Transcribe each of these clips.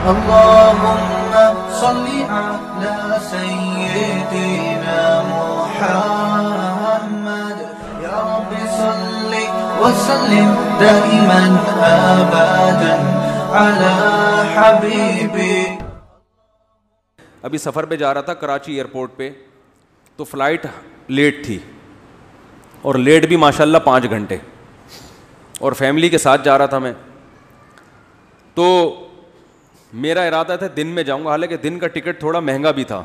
اللهم صل على سيدنا محمد يا رب صل وسلم دائما ابدا على حبيبي. ابھی سفر پہ جا رہا تھا کراچی ایئرپورٹ پہ, تو فلائٹ لیٹ تھی, اور لیٹ بھی ماشاءاللہ 5 گھنٹے, اور فیملی کے ساتھ جا رہا تھا میں. تو میرا ارادہ تھا دن میں جاؤں گا, حالانکہ دن کا ٹکٹ تھوڑا مہنگا بھی تھا,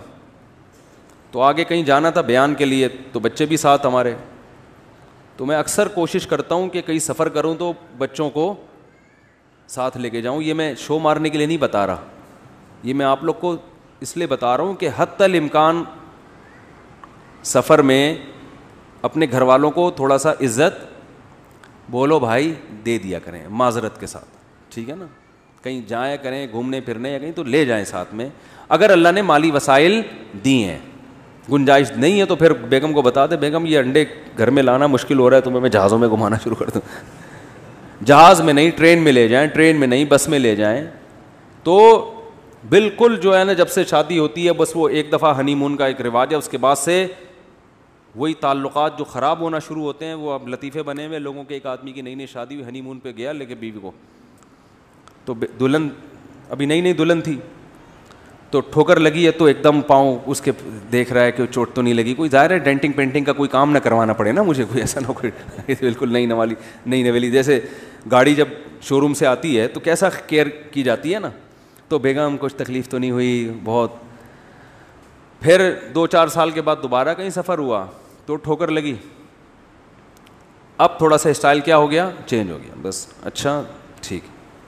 تو آگے کہیں جانا تھا بیان کے لیے, تو بچے بھی ساتھ ہمارے. تو میں اکثر کوشش کرتا ہوں کہ کہیں سفر کروں تو بچوں کو ساتھ لے کے جاؤں. یہ میں شو مارنے کے لیے نہیں بتا رہا, یہ میں آپ لوگ کو اس لیے بتا رہا ہوں کہ حتی الامکان سفر میں اپنے گھر والوں کو تھوڑا سا عزت بولو بھائی دے دیا کریں معذرت کے ساتھ, ٹھیک ہے نا. کہیں جائیں کریں گھومنے پھرنے یا کہیں تو لے جائیں ساتھ میں, اگر اللہ نے مالی وسائل دی ہیں. گنجائش نہیں ہے تو پھر بیگم کو بتا دے, بیگم یہ انڈے گھر میں لانا مشکل ہو رہا ہے, تو میں جہازوں میں گھمانا شروع کر دوں. جہاز میں نہیں, ٹرین میں لے جائیں, ٹرین میں نہیں, بس میں لے جائیں. تو بالکل جو ہے نا, جب سے شادی ہوتی ہے بس وہ ایک دفعہ ہنی مون کا ایک رواج ہے, اس کے بعد سے وہی تعلقات جو خراب ہونا شروع ہوتے ہیں. وہ اب لطیفے بنے ہوئے لوگوں کے, ایک آدمی کی نئی نئی شادی ہوئی, ہنی مون پہ گیا لے کے بیوی کو, تو دلہن ابھی نئی نئی دلہن تھی, تو ٹھوکر لگی ہے, تو ایک دم پاؤں اس کے دیکھ رہا ہے کہ چوٹ تو نہیں لگی. کوئی ظاہر ہے ڈینٹنگ پینٹنگ کا کوئی کام نہ کروانا پڑے نا مجھے, کوئی ایسا نہ کوئی بالکل نئی نویلی. جیسے گاڑی جب شو روم سے آتی ہے تو کیسا کیئر کی جاتی ہے نا, تو بیگم کچھ تکلیف تو نہیں ہوئی بہت. پھر 2-4 سال کے بعد دوبارہ کہیں سفر ہوا تو ٹھوکر لگی, اب تھوڑا سا اسٹائل کیا ہو گیا, چینج ہو گیا. بس اچھا ٹھیک,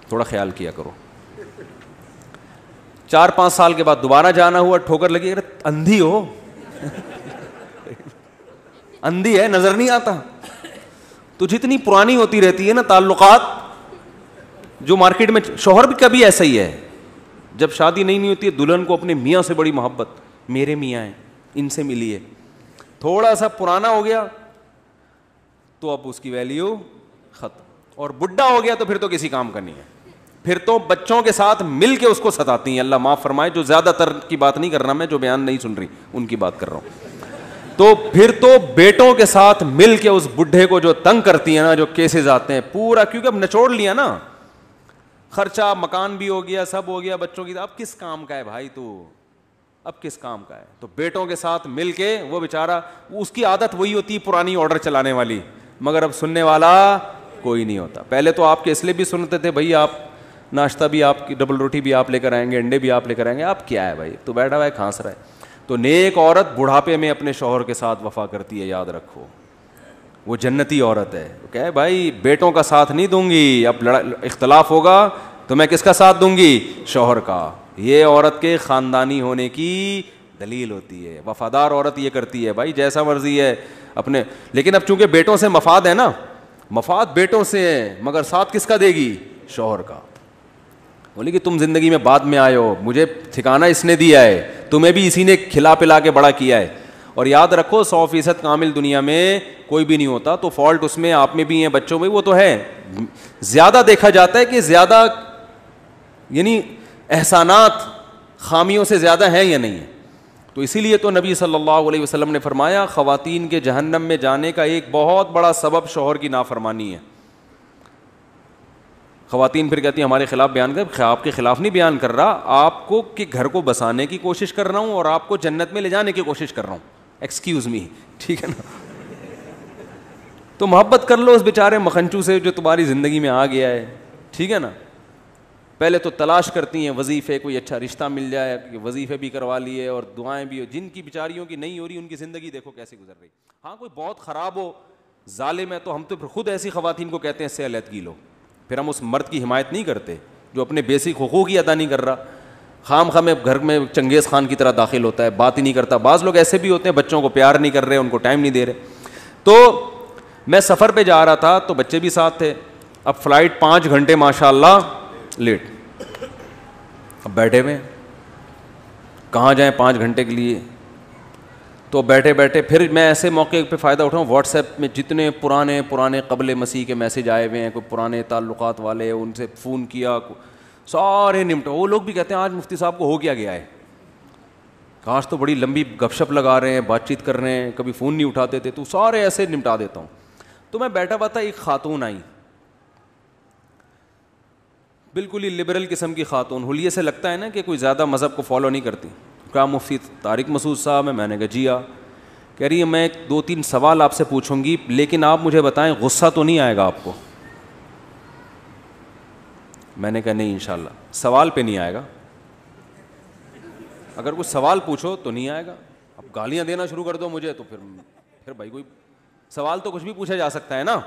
تھوڑا خیال کیا کرو. 4-5 سال کے بعد دوبارہ جانا ہوا, ٹھوکر لگی, ارے اندھی ہو, اندھی ہے نظر نہیں آتا. تو جتنی پرانی ہوتی رہتی ہے نا تعلقات, جو مارکیٹ میں شوہر بھی کبھی ایسا ہی ہے, جب شادی نہیں ہوتی ہے دلہن کو اپنے میاں سے بڑی محبت, میرے میاں ہیں ان سے ملی ہے. تھوڑا سا پرانا ہو گیا تو اب اس کی ویلیو ختم, اور بڈھا ہو گیا تو پھر تو کسی کام کا نہیں ہے, پھر تو بچوں کے ساتھ مل کے اس کو ستاتی ہیں. اللہ معاف فرمائے, جو زیادہ تر کی بات نہیں کر رہا میں, جو بیان نہیں سن رہی ان کی بات کر رہا ہوں. تو پھر تو بیٹوں کے ساتھ مل کے اس بڈھے کو جو تنگ کرتی ہیں نا, جو کیسز آتے ہیں پورا, کیونکہ اب نچوڑ لیا نا, خرچہ مکان بھی ہو گیا, سب ہو گیا, بچوں کی اب کس کام کا ہے بھائی تو, اب کس کام کا ہے. تو بیٹوں کے ساتھ مل کے وہ بیچارہ, اس کی عادت وہی ہوتی ہے پرانی آرڈر چلانے والی, مگر اب سننے والا کوئی نہیں ہوتا. پہلے تو آپ کے اس لیے بھی سنتے تھے بھائی آپ ناشتہ بھی آپ کی, ڈبل روٹی بھی آپ لے کر آئیں گے, انڈے بھی آپ لے کر آئیں گے. آپ کیا ہے بھائی, تو بیٹھا ہوا ہے کھانس رہا ہے. تو نیک عورت بڑھاپے میں اپنے شوہر کے ساتھ وفا کرتی ہے, یاد رکھو, وہ جنتی عورت ہے. کہ بھائی بیٹوں کا ساتھ نہیں دوں گی, اب اختلاف ہوگا تو میں کس کا ساتھ دوں گی, شوہر کا. یہ عورت کے خاندانی ہونے کی دلیل ہوتی ہے. وفادار عورت یہ کرتی ہے بھائی, جیسا مرضی ہے اپنے, لیکن اب چونکہ بیٹوں سے مفاد ہے نا, مفاد بیٹوں سے ہے, مگر ساتھ کس کا دے گی, شوہر کا. بولی کہ تم زندگی میں بعد میں آئے ہو, مجھے ٹھکانہ اس نے دیا ہے, تمہیں بھی اسی نے کھلا پلا کے بڑا کیا ہے. اور یاد رکھو 100% کامل دنیا میں کوئی بھی نہیں ہوتا, تو فالٹ اس میں آپ میں بھی ہیں, بچوں میں وہ تو ہے. زیادہ دیکھا جاتا ہے کہ زیادہ یعنی احسانات خامیوں سے زیادہ ہیں یا نہیں ہے. تو اسی لیے تو نبی صلی اللہ علیہ وسلم نے فرمایا خواتین کے جہنم میں جانے کا ایک بہت بڑا سبب شوہر کی نافرمانی ہے. خواتین پھر کہتی ہیں ہمارے خلاف بیان کر, آپ کے خلاف نہیں بیان کر رہا, آپ کو کہ گھر کو بسانے کی کوشش کر رہا ہوں اور آپ کو جنت میں لے جانے کی کوشش کر رہا ہوں. ایکسکیوز می, ٹھیک ہے نا. تو محبت کر لو اس بیچارے مکھنچو سے جو تمہاری زندگی میں آ گیا ہے, ٹھیک ہے نا. پہلے تو تلاش کرتی ہیں وظیفے, کوئی اچھا رشتہ مل جائے, وظیفے بھی کروا لیے اور دعائیں بھی, جن کی بیچاریوں کی نہیں ہو رہی ان کی زندگی دیکھو کیسے گزر رہی. ہاں کوئی بہت خراب ہو, ظالم ہے, تو ہم تو خود ایسی خواتین کو کہتے ہیں اس سے علیحدگی لو. پھر ہم اس مرد کی حمایت نہیں کرتے جو اپنے بیسک حقوق ہی ادا نہیں کر رہا, خام خواہ میں گھر میں چنگیز خان کی طرح داخل ہوتا ہے, بات ہی نہیں کرتا. بعض لوگ ایسے بھی ہوتے ہیں بچوں کو پیار نہیں کر رہے, ان کو ٹائم نہیں دے رہے. تو میں سفر پہ جا رہا تھا تو بچے بھی ساتھ تھے. اب فلائٹ 5 گھنٹے ماشاء اللہ لیٹ, اب بیٹھے ہوئے کہاں جائیں 5 گھنٹے کے لیے. تو بیٹھے بیٹھے پھر میں ایسے موقع پہ فائدہ اٹھاؤں, واٹس ایپ میں جتنے پرانے قبل مسیح کے میسج آئے ہوئے ہیں, کوئی پرانے تعلقات والے, ان سے فون کیا, سارے نمٹا. وہ لوگ بھی کہتے ہیں آج مفتی صاحب کو ہو کیا گیا ہے, کاش تو بڑی لمبی گپ شپ لگا رہے ہیں, بات چیت کر رہے ہیں, کبھی فون نہیں اٹھاتے تھے, تو سارے ایسے نمٹا دیتا ہوں. تو میں بیٹھا ہوا تھا, ایک خاتون آئی, بالکل ہی لبرل قسم کی خاتون, حلیے سے لگتا ہے نا کہ کوئی زیادہ مذہب کو فالو نہیں کرتی. کیا مفتی طارق مسعود صاحب ہیں؟ میں نے کہا جی ہاں. کہہ رہی ہے میں 2-3 سوال آپ سے پوچھوں گی, لیکن آپ مجھے بتائیں غصہ تو نہیں آئے گا آپ کو؟ میں نے کہا نہیں انشاءاللہ. سوال پہ نہیں آئے گا, اگر کوئی سوال پوچھو تو نہیں آئے گا. اب گالیاں دینا شروع کر دو مجھے تو پھر بھائی کوئی سوال تو کچھ بھی پوچھا جا سکتا ہے نا.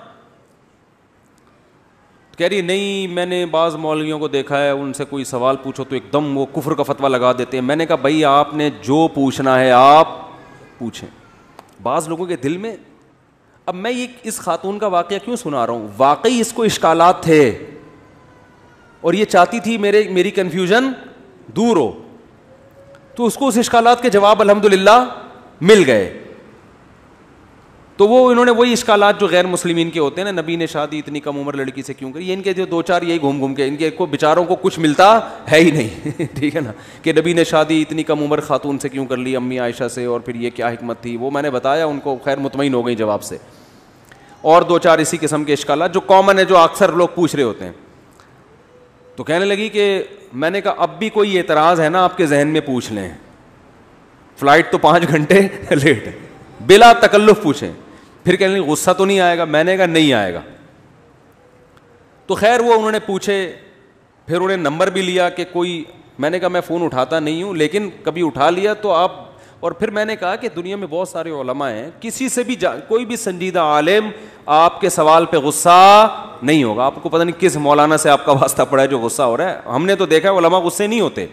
کہہ رہی نہیں, میں نے بعض مولویوں کو دیکھا ہے, ان سے کوئی سوال پوچھو تو ایک دم وہ کفر کا فتویٰ لگا دیتے ہیں. میں نے کہا بھائی آپ نے جو پوچھنا ہے آپ پوچھیں. بعض لوگوں کے دل میں, اب میں یہ اس خاتون کا واقعہ کیوں سنا رہا ہوں, واقعی اس کو اشکالات تھے اور یہ چاہتی تھی میری کنفیوژن دور ہو, تو اس کو اس اشکالات کے جواب الحمدللہ مل گئے. تو وہ انہوں نے وہی اشکالات جو غیر مسلمین کے ہوتے ہیں نا, نبی نے شادی اتنی کم عمر لڑکی سے کیوں کری, ان کے جو 2-4 یہی گھوم کے ان کے کو بیچاروں کو کچھ ملتا ہے ہی نہیں ٹھیک ہے نا, کہ نبی نے شادی اتنی کم عمر خاتون سے کیوں کر لی, امی عائشہ سے, اور پھر یہ کیا حکمت تھی, وہ میں نے بتایا ان کو, خیر مطمئن ہو گئی جواب سے. اور 2-4 اسی قسم کے اشکالات جو کامن ہے, جو اکثر لوگ پوچھ رہے ہوتے ہیں. تو کہنے لگی کہ میں نے کہا اب بھی کوئی اعتراض ہے نا آپ کے ذہن میں پوچھ لیں, فلائٹ تو 5 گھنٹے لیٹ ہے, بلا تکلف پوچھیں. پھر کہنے لگی غصہ تو نہیں آئے گا؟ میں نے کہا نہیں آئے گا. تو خیر وہ انہوں نے پوچھے, پھر انہوں نے نمبر بھی لیا کہ کوئی, میں نے کہا میں فون اٹھاتا نہیں ہوں, لیکن کبھی اٹھا لیا تو آپ. اور پھر میں نے کہا کہ دنیا میں بہت سارے علماء ہیں, کسی سے بھی کوئی بھی سنجیدہ عالم آپ کے سوال پہ غصہ نہیں ہوگا. آپ کو پتہ نہیں کس مولانا سے آپ کا واسطہ پڑا ہے جو غصہ ہو رہا ہے. ہم نے تو دیکھا ہے علماء غصے نہیں ہوتے.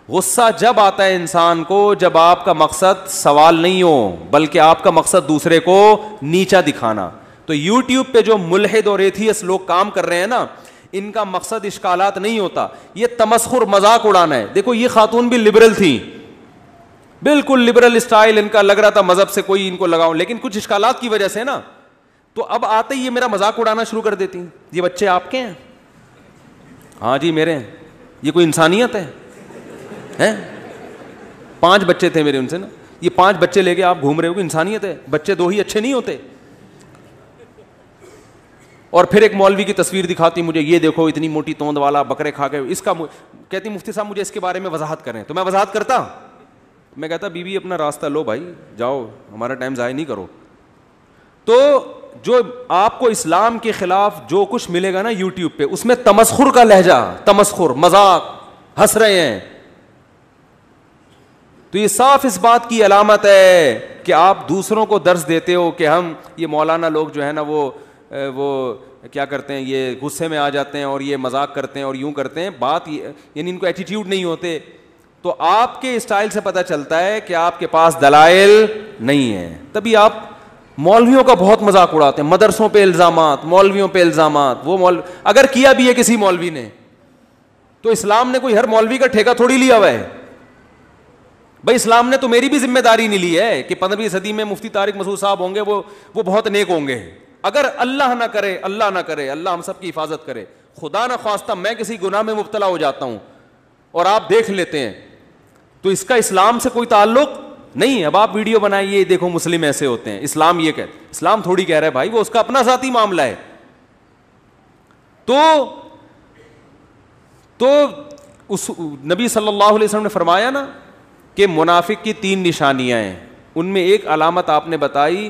غصہ جب آتا ہے انسان کو جب آپ کا مقصد سوال نہیں ہو, بلکہ آپ کا مقصد دوسرے کو نیچا دکھانا. تو یوٹیوب پہ جو ملحد اور ایتھیسٹ لوگ کام کر رہے ہیں نا, ان کا مقصد اشکالات نہیں ہوتا, یہ تمسخر مذاق اڑانا ہے. دیکھو یہ خاتون بھی لبرل تھی, بالکل لبرل اسٹائل ان کا, لگ رہا تھا مذہب سے کوئی ان کو لگاؤ, لیکن کچھ اشکالات کی وجہ سے نا, تو اب آتے ہی یہ میرا مذاق اڑانا شروع کر دیتی. یہ بچے آپ کے ہیں؟ ہاں جی میرے ہیں. یہ کوئی انسانیت ہے؟ 5 بچے تھے میرے ان سے نا, یہ 5 بچے لے کے آپ گھوم رہے ہو, کہ انسانیت ہے؟ بچے 2 ہی اچھے نہیں ہوتے. اور پھر ایک مولوی کی تصویر دکھاتی مجھے, یہ دیکھو اتنی موٹی توند والا, بکرے کھا کے, اس کا کہتی مفتی صاحب مجھے اس کے بارے میں وضاحت کریں. تو میں وضاحت کرتا, میں کہتا بی بی اپنا راستہ لو بھائی, جاؤ, ہمارا ٹائم ضائع نہیں کرو. تو جو آپ کو اسلام کے خلاف جو کچھ ملے گا نا یوٹیوب پہ, اس میں تمسخر کا لہجہ, تمسخر, مذاق, ہنس رہے ہیں, تو یہ صاف اس بات کی علامت ہے کہ آپ دوسروں کو درس دیتے ہو کہ ہم, یہ مولانا لوگ جو ہے نا وہ کیا کرتے ہیں, یہ غصے میں آ جاتے ہیں اور یہ مذاق کرتے ہیں اور یوں کرتے ہیں. بات یعنی ان کو ایٹیٹیوڈ نہیں ہوتے. تو آپ کے اسٹائل سے پتہ چلتا ہے کہ آپ کے پاس دلائل نہیں ہیں, تبھی آپ مولویوں کا بہت مذاق اڑاتے ہیں. مدرسوں پہ الزامات, مولویوں پہ الزامات. وہ اگر کیا بھی ہے کسی مولوی نے, تو اسلام نے کوئی ہر مولوی کا ٹھیکہ تھوڑی لیا ہوا ہے بھائی. اسلام نے تو میری بھی ذمہ داری نہیں لی ہے کہ 15ویں صدی میں مفتی طارق مسعود صاحب ہوں گے, وہ بہت نیک ہوں گے. اگر اللہ نہ کرے, اللہ ہم سب کی حفاظت کرے, خدا نہ خواستہ میں کسی گناہ میں مبتلا ہو جاتا ہوں اور آپ دیکھ لیتے ہیں, تو اس کا اسلام سے کوئی تعلق نہیں. اب آپ ویڈیو بنائیے, دیکھو مسلم ایسے ہوتے ہیں, اسلام یہ کہتے, اسلام تھوڑی کہہ رہا ہے بھائی, وہ اس کا اپنا ذاتی معاملہ ہے. تو اس نبی صلی اللہ علیہ وسلم نے فرمایا نا کہ منافق کی 3 نشانیاں ہیں. ان میں ایک علامت آپ نے بتائی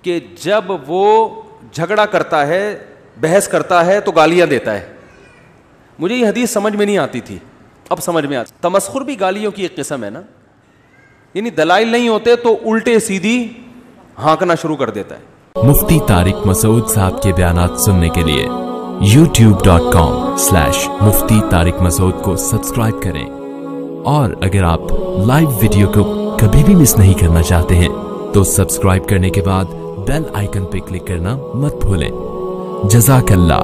کہ جب وہ جھگڑا کرتا ہے, بحث کرتا ہے, تو گالیاں دیتا ہے. مجھے یہ حدیث سمجھ میں نہیں آتی تھی, اب سمجھ میں آتی. تمسخر بھی گالیوں کی ایک قسم ہے نا, یعنی دلائل نہیں ہوتے تو الٹے سیدھی ہانکنا شروع کر دیتا ہے. مفتی طارق مسعود صاحب کے بیانات سننے کے لیے youtube.com/مفتی طارق مسعود کو سبسکرائب کریں, اور اگر آپ لائیو ویڈیو کو کبھی بھی مس نہیں کرنا چاہتے ہیں تو سبسکرائب کرنے کے بعد بیل آئیکن پہ کلک کرنا مت بھولیں. جزاک اللہ.